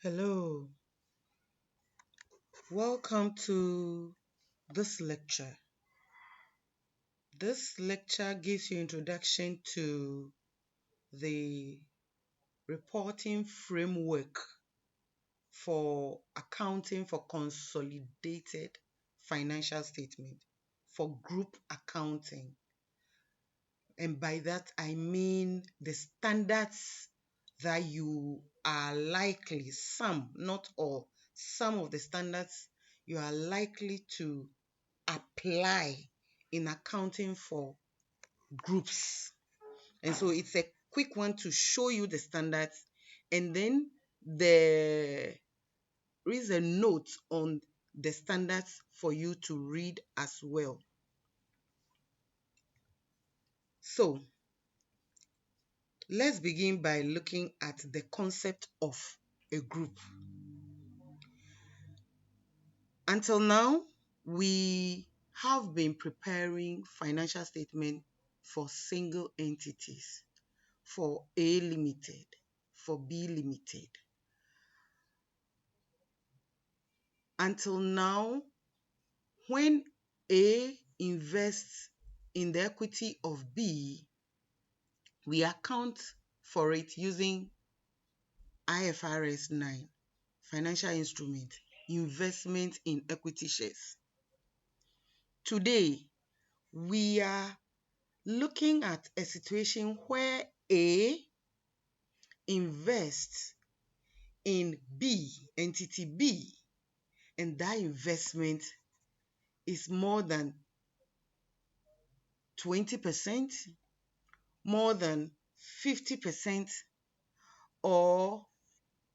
Hello, welcome to this lecture. This lecture gives you introduction to the reporting framework for accounting for consolidated financial statement for group accounting. And by that, I mean the standards that you are likely, some, not all, some of the standards you are likely to apply in accounting for groups. And so it's a quick one to show you the standards. And then there is a note on the standards for you to read as well. So let's begin by looking at the concept of a group. Until now, we have been preparing financial statement for single entities, for A Limited, for B Limited. Until now, when A invests in the equity of B, we account for it using IFRS 9, financial instrument, investment in equity shares. Today, we are looking at a situation where A invests in B, entity B, and that investment is more than 20%, more than 50%, or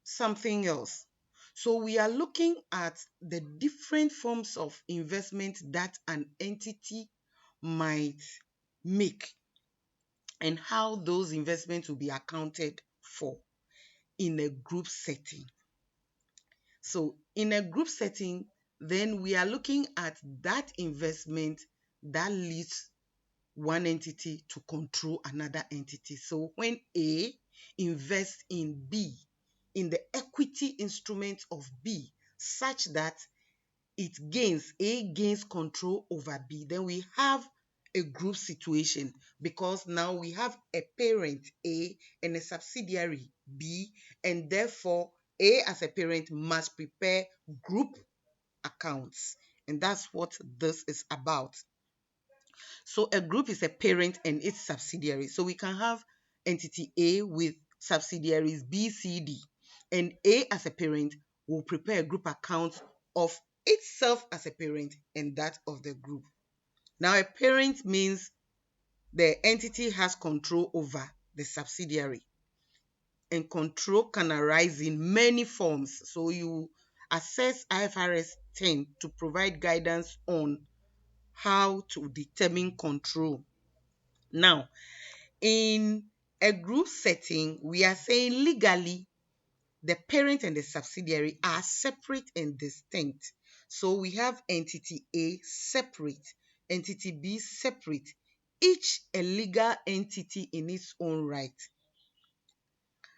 something else. So we are looking at the different forms of investment that an entity might make and how those investments will be accounted for in a group setting. So in a group setting, then we are looking at that investment that leads one entity to control another entity. So when A invests in B, in the equity instrument of B, such that A gains control over B, then we have a group situation because now we have a parent A and a subsidiary B, and therefore A as a parent must prepare group accounts. And that's what this is about. So a group is a parent and its subsidiary. So we can have entity A with subsidiaries B, C, D. And A as a parent will prepare a group account of itself as a parent and that of the group. Now a parent means the entity has control over the subsidiary. And control can arise in many forms. So you assess IFRS 10 to provide guidance on how to determine control. Now, in a group setting, we are saying legally the parent and the subsidiary are separate and distinct. So we have entity A separate, entity B separate, each a legal entity in its own right.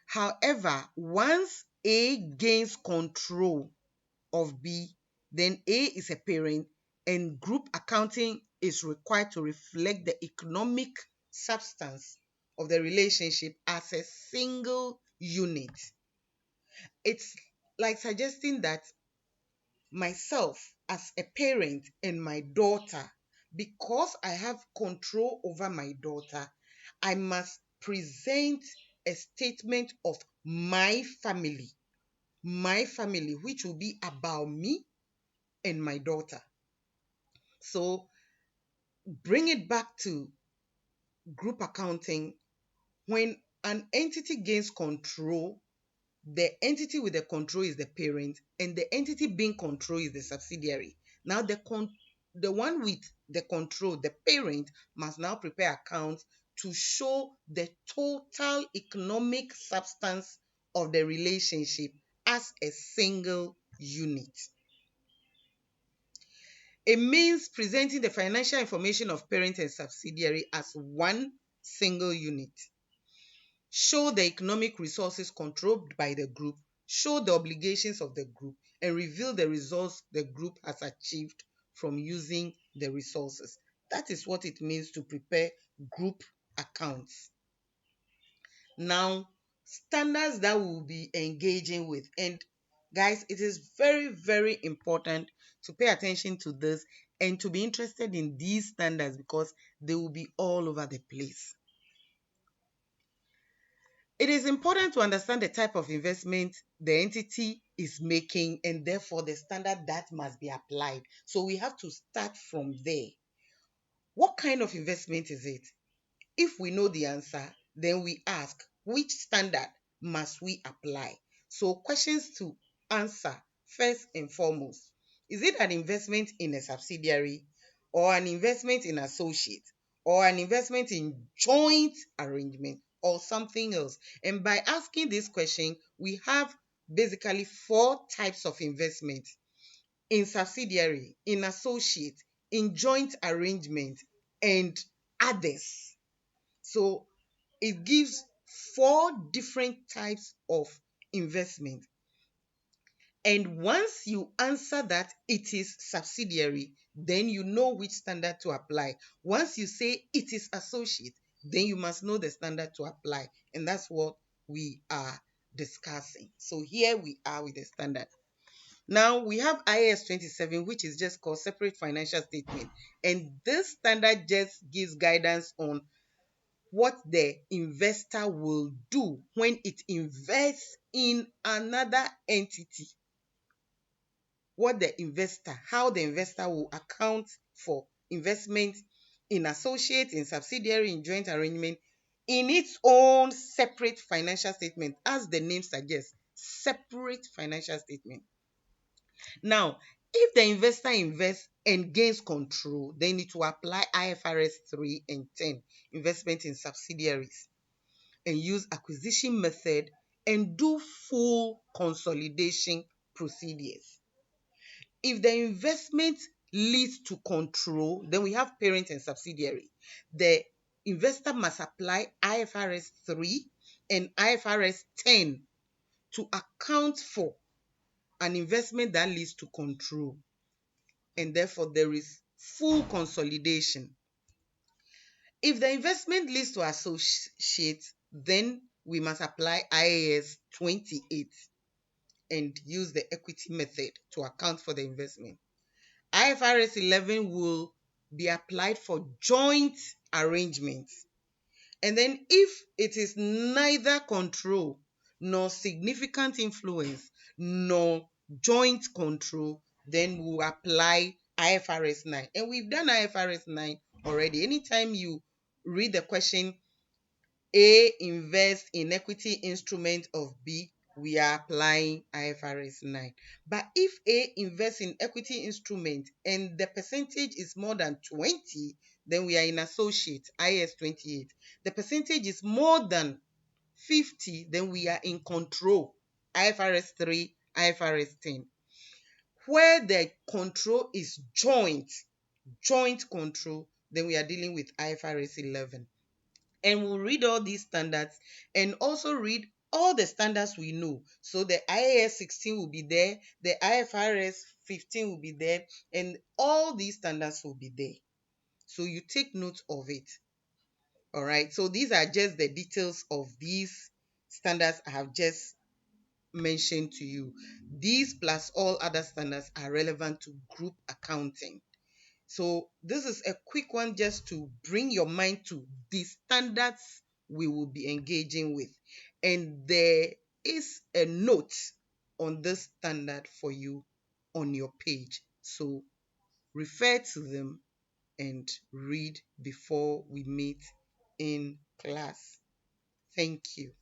However, once A gains control of B, then A is a parent and group accounting is required to reflect the economic substance of the relationship as a single unit. It's like suggesting that myself as a parent and my daughter, because I have control over my daughter, I must present a statement of my family, which will be about me and my daughter. So bring it back to group accounting. When an entity gains control, the entity with the control is the parent, and the entity being controlled is the subsidiary. Now the one with the control, the parent, must now prepare accounts to show the total economic substance of the relationship as a single unit. It means presenting the financial information of parent and subsidiary as one single unit. Show the economic resources controlled by the group show the obligations of the group, and reveal the results the group has achieved from using the resources. That is what it means to prepare group accounts. Now, standards that we'll be engaging with. And guys, it is very, very important to pay attention to this and to be interested in these standards because they will be all over the place. It is important to understand the type of investment the entity is making and therefore the standard that must be applied. So we have to start from there. What kind of investment is it? If we know the answer, then we ask, which standard must we apply? So questions to answer first and foremost. Is it an investment in a subsidiary or an investment in associate or an investment in joint arrangement or something else? And by asking this question, we have basically four types of investment: in subsidiary, in associate, in joint arrangement, and others. So it gives four different types of investment. And once you answer that it is subsidiary, then you know which standard to apply. Once you say it is associate, then you must know the standard to apply. And that's what we are discussing. So here we are with the standard. Now we have IAS 27, which is just called separate financial statement. And this standard just gives guidance on what the investor will do when it invests in another entity. How the investor will account for investment in associate, in subsidiary, in joint arrangement, in its own separate financial statement, as the name suggests, separate financial statement. Now, if the investor invests and gains control, then it will apply IFRS 3 and 10, investment in subsidiaries, and use acquisition method and do full consolidation procedures. If the investment leads to control, then we have parent and subsidiary. The investor must apply IFRS 3 and IFRS 10 to account for an investment that leads to control, and therefore there is full consolidation. If the investment leads to associate, then we must apply IAS 28 and use the equity method to account for the investment. IFRS 11 will be applied for joint arrangements. And then if it is neither control nor significant influence nor joint control, then we'll apply IFRS 9. And we've done IFRS 9 already. Anytime you read the question, A invests in equity instrument of B, we are applying IFRS 9. But if A invests in equity instrument and the percentage is more than 20, then we are in associate, IAS 28. The percentage is more than 50, then we are in control, IFRS 3, IFRS 10. Where the control is joint control, then we are dealing with IFRS 11. And we'll read all these standards and also read all the standards we know. So the IAS 16 will be there, the IFRS 15 will be there, and all these standards will be there. So you take note of it. All right. So these are just the details of these standards I have just mentioned to you. These plus all other standards are relevant to group accounting. So this is a quick one just to bring your mind to the standards we will be engaging with. And there is a note on this standard for you on your page. So refer to them and read before we meet in class. Thank you.